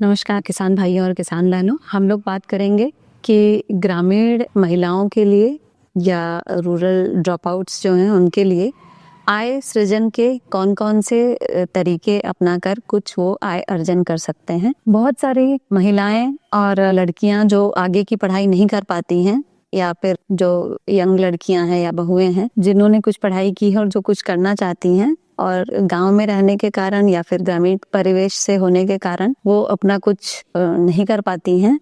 नमस्कार किसान भाइयों और किसान बहनों, हम लोग बात करेंगे कि ग्रामीण महिलाओं के लिए या रूरल ड्रॉपआउट्स जो हैं उनके लिए आय सृजन के कौन कौन से तरीके अपनाकर कुछ वो आय अर्जन कर सकते हैं। बहुत सारी महिलाएं और लड़कियां जो आगे की पढ़ाई नहीं कर पाती हैं या फिर जो यंग लड़कियां हैं या बहुएं हैं जिन्होंने कुछ पढ़ाई की है और जो कुछ करना चाहती हैं और गांव में रहने के कारण या फिर ग्रामीण परिवेश से होने के कारण वो अपना कुछ नहीं कर पाती हैं,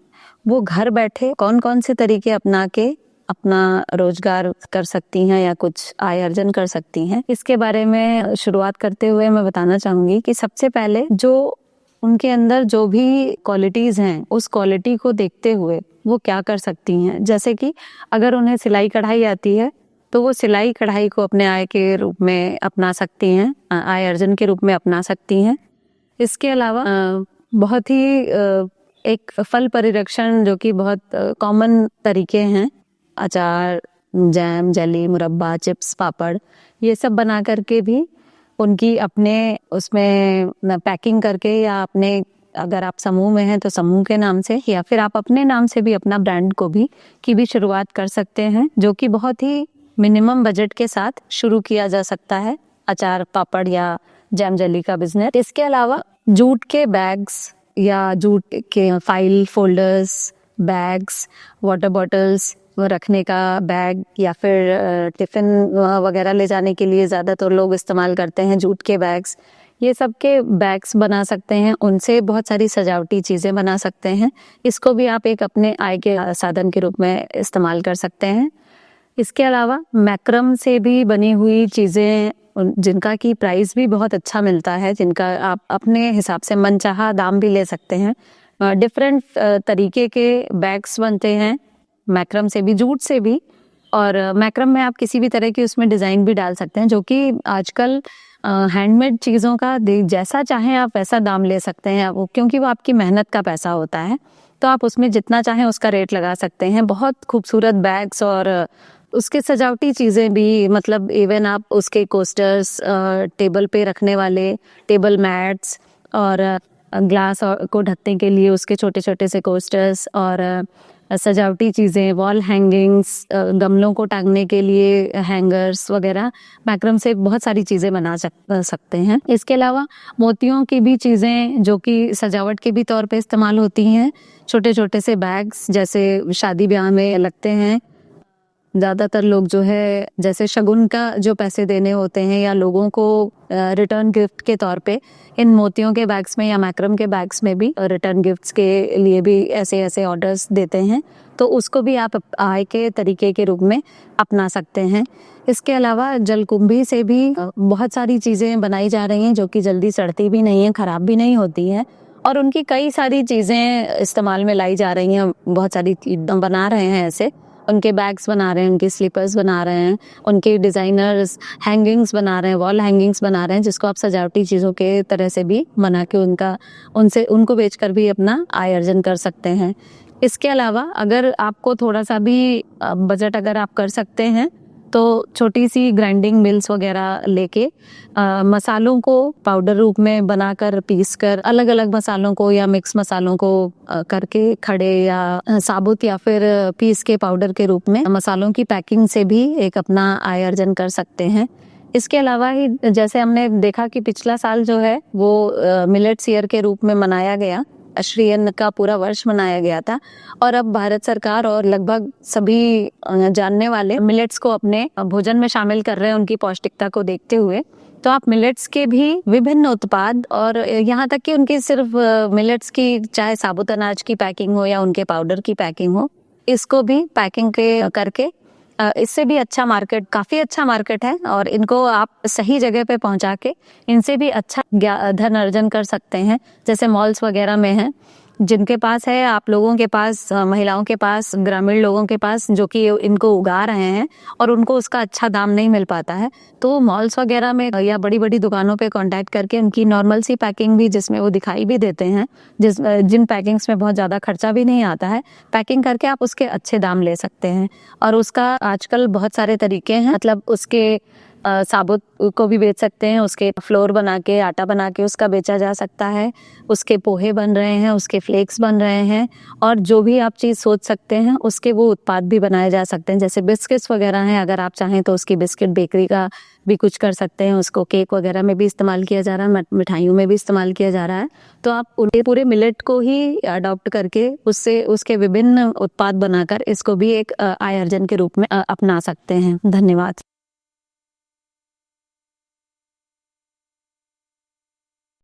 वो घर बैठे कौन कौन से तरीके अपना के अपना रोजगार कर सकती हैं या कुछ आय अर्जन कर सकती हैं। इसके बारे में शुरुआत करते हुए मैं बताना चाहूंगी कि सबसे पहले जो उनके अंदर जो भी क्वालिटीज हैं उस क्वालिटी को देखते हुए वो क्या कर सकती हैं। जैसे कि अगर उन्हें सिलाई कढ़ाई आती है तो वो सिलाई कढ़ाई को अपने आय के रूप में अपना सकती हैं, आय अर्जन के रूप में अपना सकती हैं। इसके अलावा बहुत ही एक फल परिरक्षण जो कि बहुत कॉमन तरीके हैं, अचार, जैम, जेली, मुरब्बा, चिप्स, पापड़, ये सब बना करके भी उनकी अपने उसमें पैकिंग करके या अपने अगर आप समूह में हैं तो समूह के नाम से या फिर आप अपने नाम से भी अपना ब्रांड को भी की भी शुरुआत कर सकते हैं, जो कि बहुत ही मिनिमम बजट के साथ शुरू किया जा सकता है, अचार, पापड़ या जैम जेली का बिजनेस। इसके अलावा जूट के बैग्स या जूट के file folders, bags, water bottles रखने का बैग या फिर टिफिन वगैरह ले जाने के लिए ज़्यादातर लोग इस्तेमाल करते हैं जूट के बैग्स, ये सब के बैग्स बना सकते हैं। उनसे बहुत सारी सजावटी चीज़ें बना सकते हैं। इसको भी आप एक अपने आय के साधन के रूप में इस्तेमाल कर सकते हैं। इसके अलावा मैक्रम से भी बनी हुई चीज़ें जिनका की प्राइस भी बहुत अच्छा मिलता है, जिनका आप अपने हिसाब से मनचाहा दाम भी ले सकते हैं। डिफरेंट तरीके के बैग्स बनते हैं मैक्रम से भी, जूट से भी, और मैक्रम में आप किसी भी तरह की उसमें डिज़ाइन भी डाल सकते हैं, जो कि आजकल हैंडमेड चीज़ों का जैसा चाहें आप वैसा दाम ले सकते हैं वो, क्योंकि वो आपकी मेहनत का पैसा होता है, तो आप उसमें जितना चाहें उसका रेट लगा सकते हैं। बहुत खूबसूरत बैग्स और उसके सजावटी चीज़ें भी, मतलब इवन आप उसके कोस्टर्स, टेबल पे रखने वाले टेबल मैट्स और ग्लास को ढकने के लिए उसके छोटे छोटे से कोस्टर्स और सजावटी चीज़ें, वॉल हैंगिंग्स, गमलों को टांगने के लिए हैंगर्स वगैरह मैक्रम से बहुत सारी चीज़ें बना सकते हैं। इसके अलावा मोतियों की भी चीज़ें जो कि सजावट के भी तौर पे इस्तेमाल होती हैं, छोटे छोटे से बैग्स जैसे शादी ब्याह में लगते हैं। ज़्यादातर लोग जो है जैसे शगुन का जो पैसे देने होते हैं या लोगों को रिटर्न गिफ्ट के तौर पे इन मोतियों के बैग्स में या मैक्रम के बैग्स में भी रिटर्न गिफ्ट्स के लिए भी ऐसे ऐसे ऑर्डर्स देते हैं, तो उसको भी आप आय के तरीके के रूप में अपना सकते हैं। इसके अलावा जलकुंभी से भी बहुत सारी चीज़ें बनाई जा रही हैं जो कि जल्दी सड़ती भी नहीं हैं, ख़राब भी नहीं होती हैं, और उनकी कई सारी चीज़ें इस्तेमाल में लाई जा रही हैं। बहुत सारी बना रहे हैं ऐसे, उनके बैग्स बना रहे हैं, उनके स्लीपर्स बना रहे हैं, उनके डिज़ाइनर्स हैंगिंग्स बना रहे हैं, वॉल हैंगिंग्स बना रहे हैं, जिसको आप सजावटी चीज़ों के तरह से भी बना के उनको बेचकर भी अपना आय अर्जन कर सकते हैं। इसके अलावा अगर आपको थोड़ा सा भी बजट अगर आप कर सकते हैं तो छोटी सी ग्राइंडिंग मिल्स वगैरह लेके मसालों को पाउडर रूप में बनाकर पीस कर अलग अलग मसालों को या मिक्स मसालों को करके खड़े या साबुत या फिर पीस के पाउडर के रूप में मसालों की पैकिंग से भी एक अपना आय अर्जन कर सकते हैं। इसके अलावा ही जैसे हमने देखा कि पिछला साल जो है वो मिलेट्स ईयर के रूप में मनाया गया, श्री अन्न का पूरा वर्ष मनाया गया था, और अब भारत सरकार और लगभग सभी जानने वाले मिलेट्स को अपने भोजन में शामिल कर रहे हैं उनकी पौष्टिकता को देखते हुए। तो आप मिलेट्स के भी विभिन्न उत्पाद और यहाँ तक कि उनकी सिर्फ मिलेट्स की चाहे साबुत अनाज की पैकिंग हो या उनके पाउडर की पैकिंग हो, इसको भी पैकिंग करके इससे भी अच्छा मार्केट, काफ़ी अच्छा मार्केट है, और इनको आप सही जगह पे पहुंचा के इनसे भी अच्छा धन अर्जन कर सकते हैं। जैसे मॉल्स वगैरह में हैं, जिनके पास है, आप लोगों के पास, महिलाओं के पास, ग्रामीण लोगों के पास जो कि इनको उगा रहे हैं और उनको उसका अच्छा दाम नहीं मिल पाता है, तो मॉल्स वगैरह में या बड़ी बड़ी दुकानों पे कांटेक्ट करके उनकी नॉर्मल सी पैकिंग भी, जिसमें वो दिखाई भी देते हैं, जिन पैकिंग्स में बहुत ज़्यादा खर्चा भी नहीं आता है, पैकिंग करके आप उसके अच्छे दाम ले सकते हैं। और उसका आजकल बहुत सारे तरीके हैं, मतलब उसके साबुत को भी बेच सकते हैं, उसके फ्लोर बना के, आटा बना के उसका बेचा जा सकता है, उसके पोहे बन रहे हैं, उसके फ्लेक्स बन रहे हैं, और जो भी आप चीज़ सोच सकते हैं उसके वो उत्पाद भी बनाए जा सकते हैं। जैसे बिस्किट्स वगैरह हैं, अगर आप चाहें तो उसकी बिस्किट बेकरी का भी कुछ कर सकते हैं, उसको केक वगैरह में भी इस्तेमाल किया जा रहा है, मिठाइयों में भी इस्तेमाल किया जा रहा है। तो आप उन्हें पूरे मिलेट को ही अडॉप्ट करके उससे उसके विभिन्न उत्पाद बनाकर इसको भी एक आय अर्जन के रूप में अपना सकते हैं। धन्यवाद।